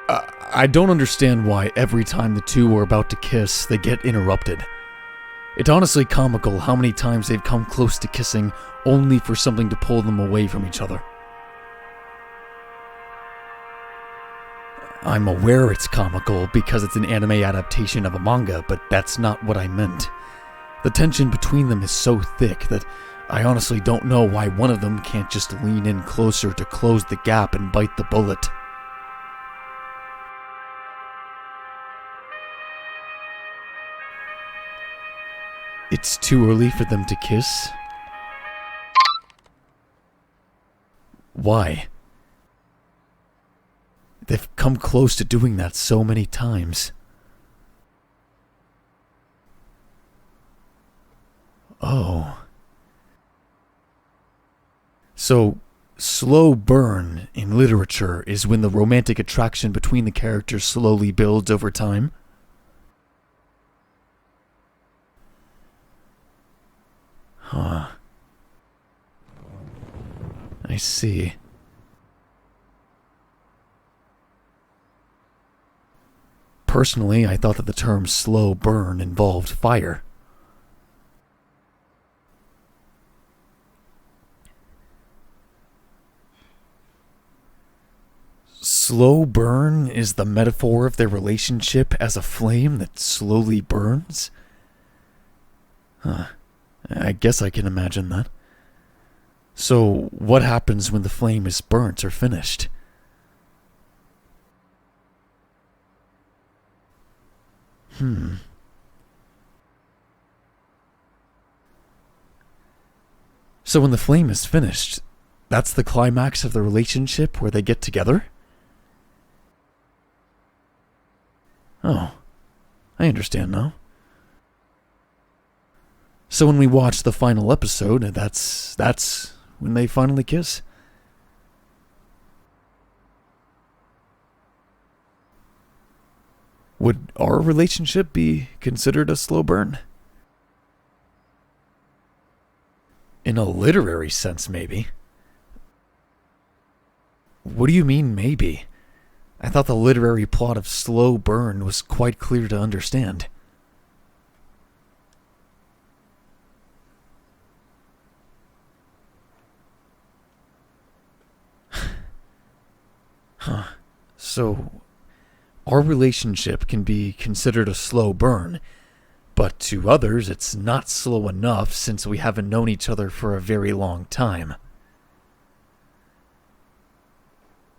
I don't understand why every time the two were about to kiss, they get interrupted. It's honestly comical how many times they've come close to kissing only for something to pull them away from each other. I'm aware it's comical because it's an anime adaptation of a manga, but that's not what I meant. The tension between them is so thick that I honestly don't know why one of them can't just lean in closer to close the gap and bite the bullet. It's too early for them to kiss? Why? They've come close to doing that so many times. Oh. So, slow burn in literature is when the romantic attraction between the characters slowly builds over time? Huh. I see. Personally, I thought that the term slow burn involved fire. Slow burn is the metaphor of their relationship as a flame that slowly burns? Huh. I guess I can imagine that. So, what happens when the flame is burnt or finished? So when the flame is finished, that's the climax of the relationship where they get together? Oh, I understand now. So when we watch the final episode, that's when they finally kiss? Would our relationship be considered a slow burn? In a literary sense, maybe. What do you mean, maybe? I thought the literary plot of Slow Burn was quite clear to understand. Huh. So, our relationship can be considered a slow burn, but to others it's not slow enough since we haven't known each other for a very long time.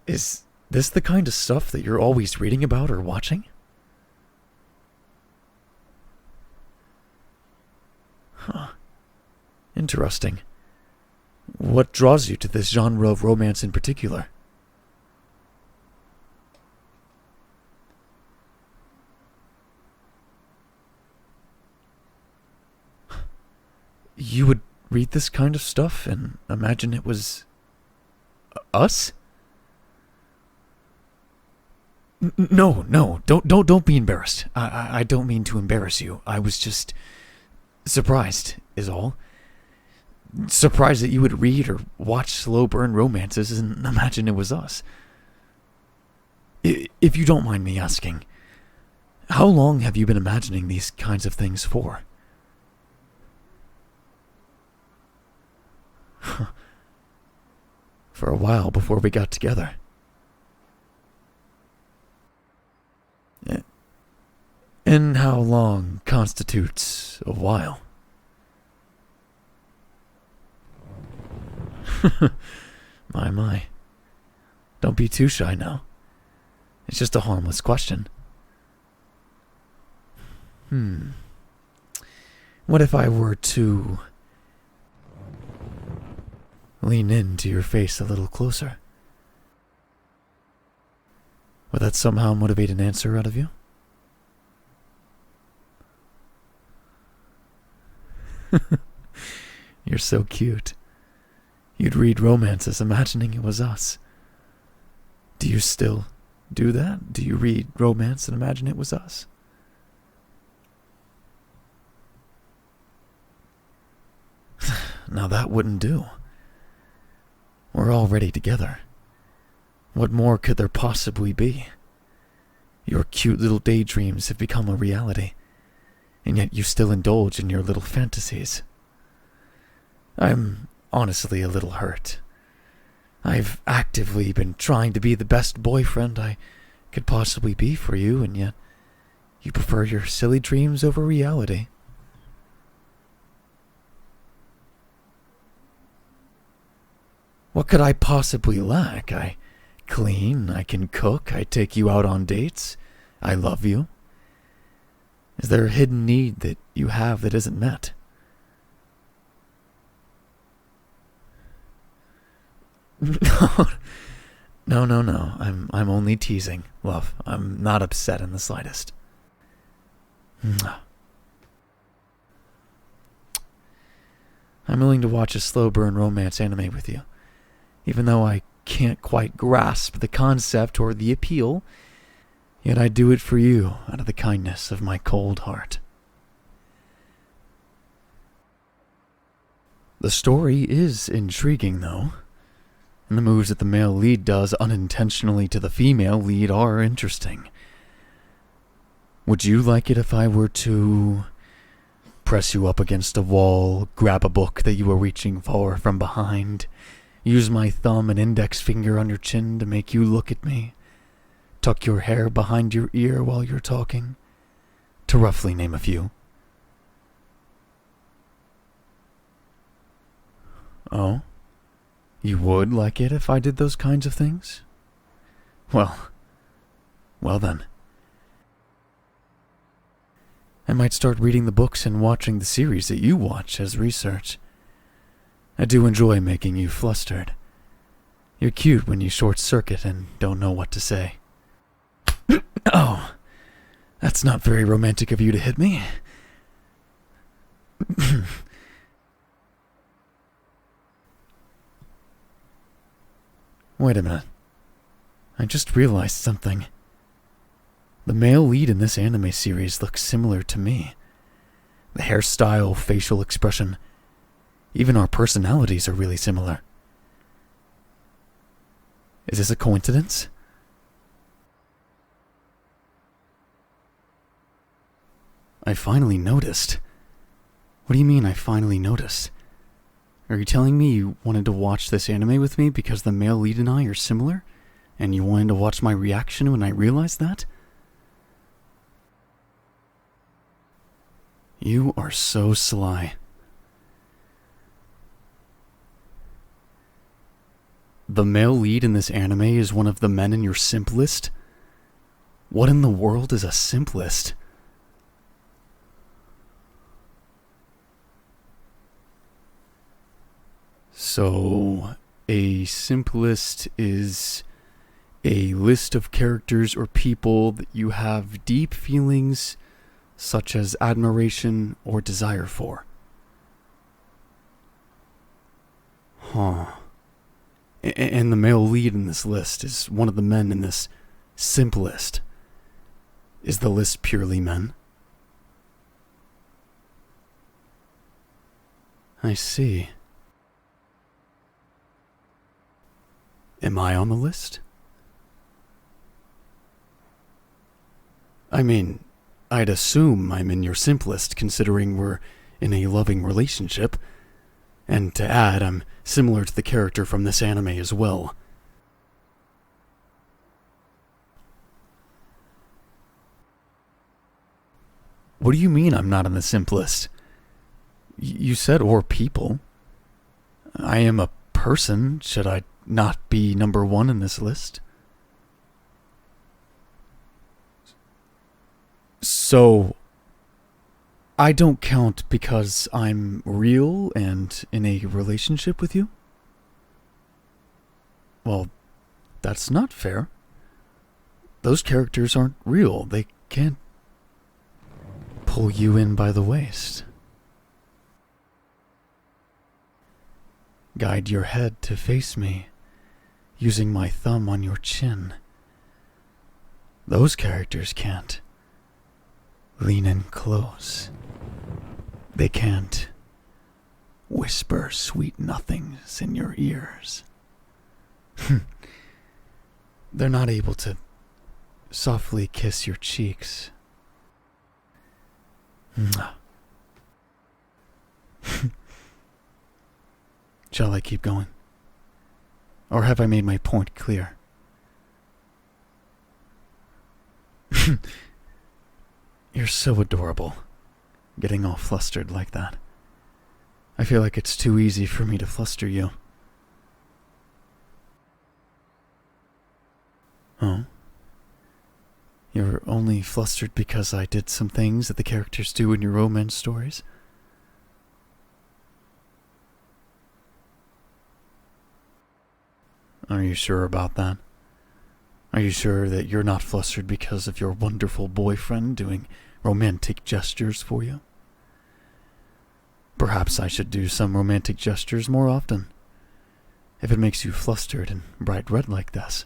Is this the kind of stuff that you're always reading about or watching? Huh. Interesting. What draws you to this genre of romance in particular? You would read this kind of stuff and imagine it was us? No, don't be embarrassed. I don't mean to embarrass you. I was just surprised, is all. Surprised that you would read or watch slow burn romances and imagine it was us. If you don't mind me asking, how long have you been imagining these kinds of things for? For a while before we got together. And how long constitutes a while? My. Don't be too shy now. It's just a harmless question. What if I were to lean into your face a little closer? Would that somehow motivate an answer out of you? You're so cute. You'd read romances imagining it was us. Do you still do that? Do you read romance and imagine it was us? Now that wouldn't do. We're already together. What more could there possibly be? Your cute little daydreams have become a reality, and yet you still indulge in your little fantasies. I'm honestly a little hurt. I've actively been trying to be the best boyfriend I could possibly be for you, and yet you prefer your silly dreams over reality. What could I possibly lack? I clean, I can cook, I take you out on dates, I love you. Is there a hidden need that you have that isn't met? No. I'm only teasing, love. I'm not upset in the slightest. I'm willing to watch a slow burn romance anime with you. Even though I can't quite grasp the concept or the appeal, yet I do it for you out of the kindness of my cold heart. The story is intriguing, though, and the moves that the male lead does unintentionally to the female lead are interesting. Would you like it if I were to press you up against a wall, grab a book that you were reaching for from behind, use my thumb and index finger on your chin to make you look at me, tuck your hair behind your ear while you're talking, to roughly name a few? Oh? You would like it if I did those kinds of things? Well then. I might start reading the books and watching the series that you watch as research. I do enjoy making you flustered. You're cute when you short-circuit and don't know what to say. Oh, that's not very romantic of you to hit me. Wait a minute. I just realized something. The male lead in this anime series looks similar to me. The hairstyle, facial expression, even our personalities are really similar. Is this a coincidence? I finally noticed. What do you mean I finally noticed? Are you telling me you wanted to watch this anime with me because the male lead and I are similar? And you wanted to watch my reaction when I realized that? You are so sly. The male lead in this anime is one of the men in your simplist? What in the world is a simplist? So, a simplist is a list of characters or people that you have deep feelings such as admiration or desire for. Huh. And the male lead in this list is one of the men in this simplist. Is the list purely men? I see. Am I on the list? I mean, I'd assume I'm in your simplest considering we're in a loving relationship. And to add, I'm similar to the character from this anime as well. What do you mean I'm not in the simplest? You said or people. I am a person. Should I not be number one in this list? So, I don't count because I'm real and in a relationship with you? Well, that's not fair. Those characters aren't real. They can't pull you in by the waist. Guide your head to face me, using my thumb on your chin. Those characters can't. Lean in close. They can't whisper sweet nothings in your ears. They're not able to softly kiss your cheeks. Shall I keep going? Or have I made my point clear? You're so adorable, getting all flustered like that. I feel like it's too easy for me to fluster you. Oh? You're only flustered because I did some things that the characters do in your romance stories? Are you sure about that? Are you sure that you're not flustered because of your wonderful boyfriend doing romantic gestures for you? Perhaps I should do some romantic gestures more often, if it makes you flustered and bright red like this.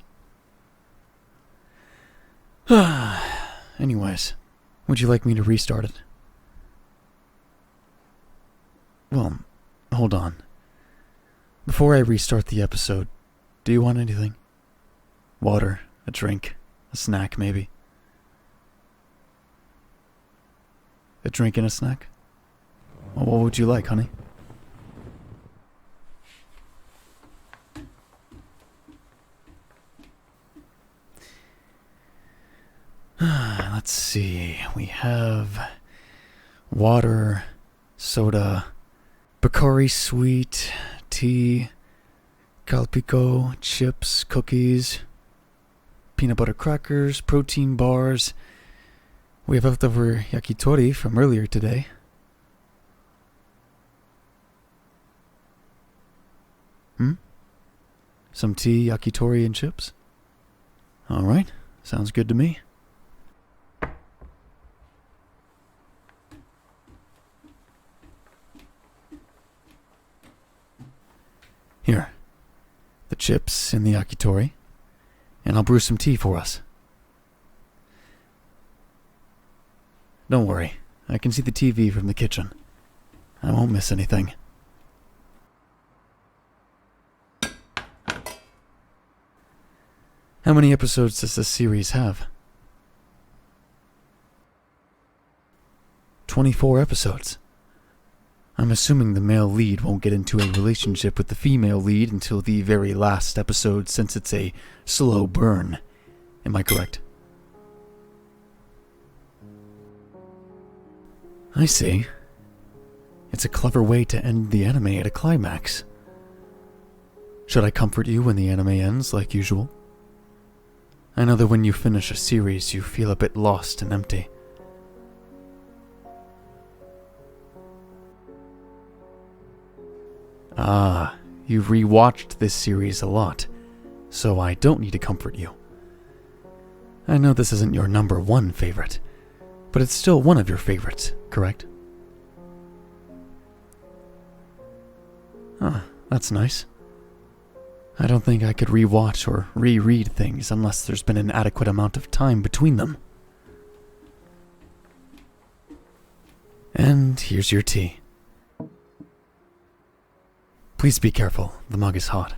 Anyways, would you like me to restart it? Well, hold on. Before I restart the episode, do you want anything? Water, a drink, a snack maybe? A drink and a snack? Well, what would you like, honey? Let's see. We have water, soda, Bacardi sweet, tea, Calpico, chips, cookies, peanut butter crackers, protein bars. We have leftover yakitori from earlier today. Some tea, yakitori, and chips? Alright, sounds good to me. Here, the chips and the yakitori, and I'll brew some tea for us. Don't worry, I can see the TV from the kitchen. I won't miss anything. How many episodes does this series have? 24 episodes. I'm assuming the male lead won't get into a relationship with the female lead until the very last episode, since it's a slow burn. Am I correct? I see. It's a clever way to end the anime at a climax. Should I comfort you when the anime ends, like usual? I know that when you finish a series, you feel a bit lost and empty. Ah, you've rewatched this series a lot, so I don't need to comfort you. I know this isn't your number one favorite, but it's still one of your favorites, correct? Ah, that's nice. I don't think I could rewatch or reread things unless there's been an adequate amount of time between them. And here's your tea. Please be careful, the mug is hot.